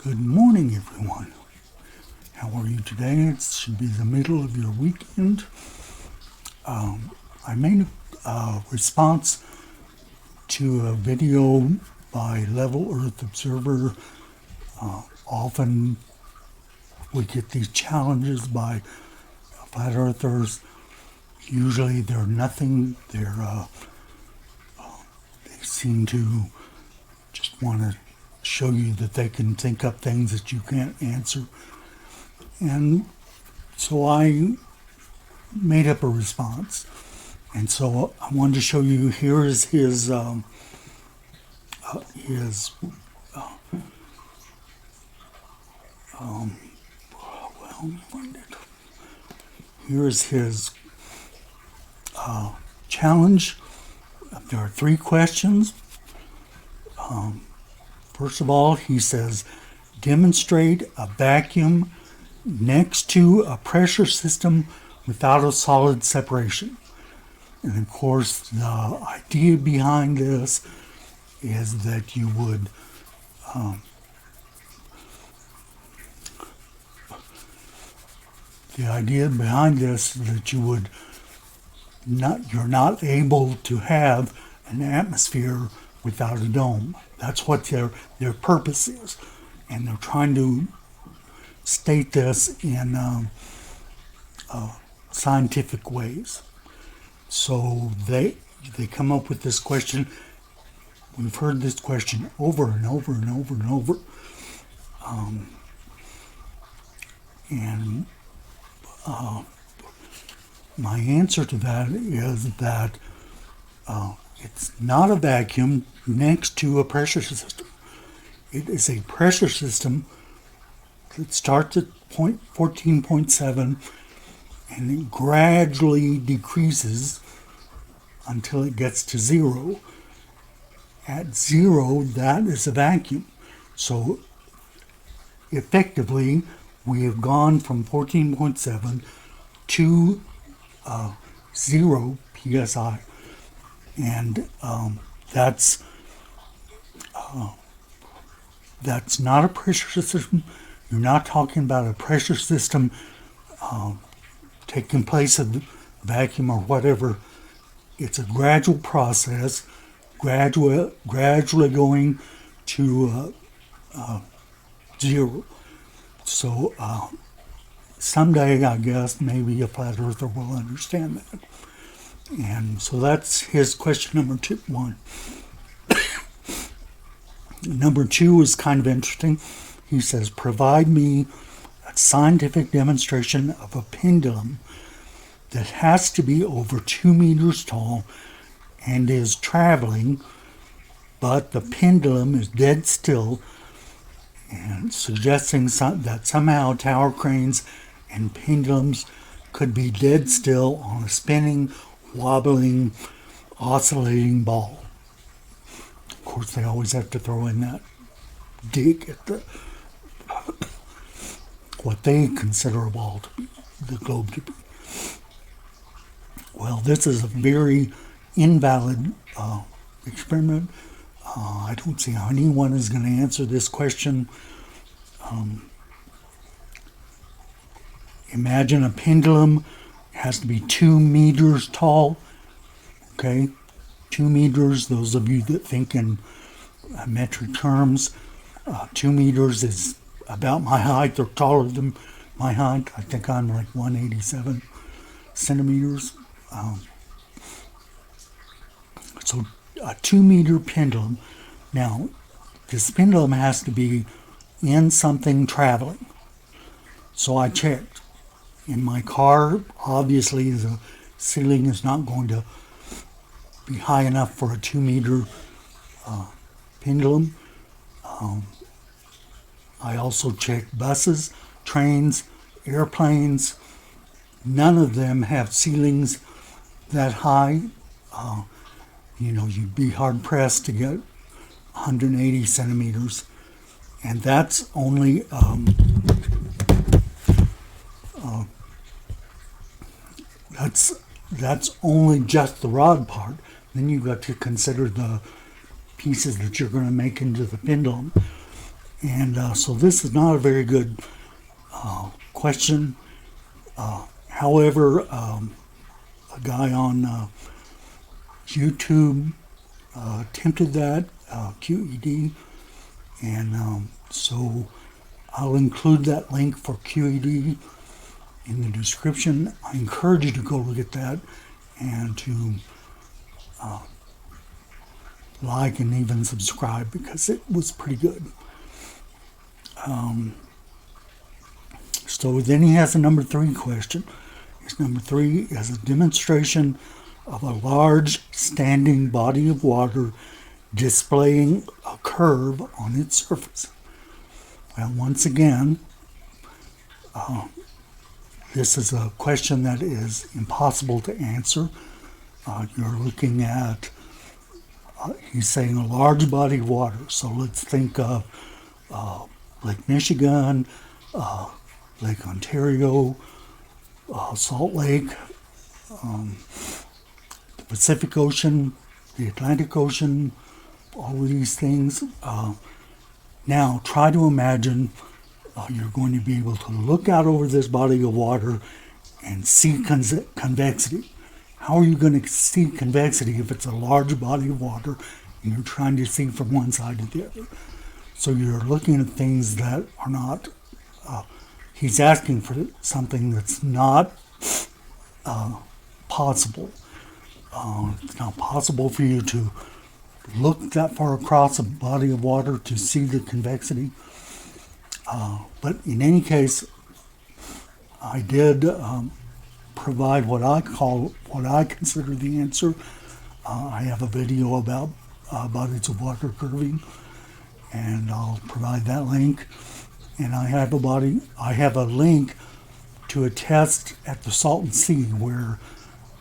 Good morning, everyone. How are you today? It should be the middle of your weekend. I made a response to a video by Level Earth Observer. Often we get these challenges by flat earthers. Usually they're nothing. They seem to just want to show you that they can think up things that you can't answer. And so I made up a response. And so I wanted to show you, here is his well, let me find it. Here is his challenge. There are 3 questions. First of all, he says, demonstrate a vacuum next to a pressure system without a solid separation. And of course, the idea behind this is that you would you're not able to have an atmosphere without a dome. That's what their purpose is. And they're trying to state this in scientific ways. So they come up with this question. We've heard this question over and over and over and over. My answer to that is that it's not a vacuum next to a pressure system. It is a pressure system that starts at 14.7 and it gradually decreases until it gets to 0. At 0, that is a vacuum. So effectively, we have gone from 14.7 to 0 psi. And that's not a pressure system. You're not talking about a pressure system taking place of the vacuum or whatever. It's a gradual process, gradually going to 0. So someday, I guess, maybe a flat earther will understand that. And so that's his question number 1. Number 2 is kind of interesting. He says, provide me a scientific demonstration of a pendulum that has to be over 2 meters tall and is traveling, but the pendulum is dead still, and suggesting that somehow tower cranes and pendulums could be dead still on a spinning, wobbling, oscillating ball. Of course, they always have to throw in that dig at the what they consider a ball to be, the globe to be. Well, this is a very invalid experiment. I don't see how anyone is going to answer this question. Imagine a pendulum. It has to be 2 meters tall. Okay, 2 meters. Those of you that think in metric terms, 2 meters is about my height or taller than my height. I think I'm like 187 centimeters. So a 2 meter pendulum. Now, this pendulum has to be in something traveling. So I checked. In my car, obviously the ceiling is not going to be high enough for a 2 meter pendulum. I also checked buses, trains, airplanes. None of them have ceilings that high. You'd be hard pressed to get 180 centimeters, and that's only that's only just the rod part. Then you've got to consider the pieces that you're going to make into the pendulum. And so this is not a very good question. However, a guy on YouTube attempted that, QED, and so I'll include that link for QED in the description. I encourage you to go look at that and to like and even subscribe, because it was pretty good. So then he has a number 3 question. His number 3 is a demonstration of a large standing body of water displaying a curve on its surface. Well, once again, this is a question that is impossible to answer. You're looking at, he's saying a large body of water. So let's think of Lake Michigan, Lake Ontario, Salt Lake, the Pacific Ocean, the Atlantic Ocean, all of these things. Now try to imagine you're going to be able to look out over this body of water and see convexity. How are you going to see convexity if it's a large body of water and you're trying to see from one side to the other? So you're looking at things that are not, he's asking for something that's not possible. It's not possible for you to look that far across a body of water to see the convexity. But in any case, I did provide what I consider the answer. I have a video about bodies of water curving, and I'll provide that link. And I have a link to a test at the Salton Sea where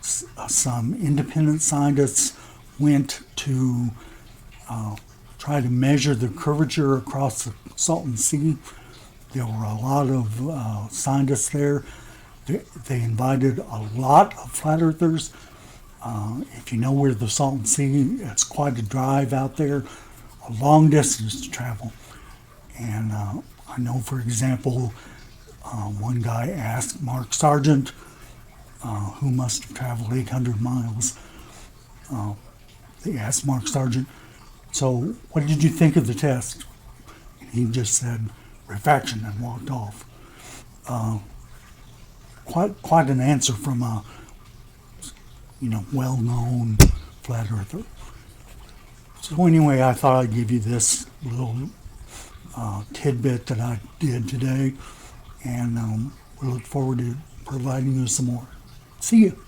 some independent scientists went to try to measure the curvature across the Salton Sea. There were a lot of scientists there. They invited a lot of flat earthers. If you know where the Salton Sea, it's quite a drive out there, a long distance to travel. And I know, for example, one guy asked Mark Sargent, who must have traveled 800 miles. They asked Mark Sargent, "So what did you think of the test?" And he just said, "Refraction," and walked off. Quite an answer from a well-known flat earther. So anyway, I thought I'd give you this little tidbit that I did today, and we look forward to providing you some more. See you.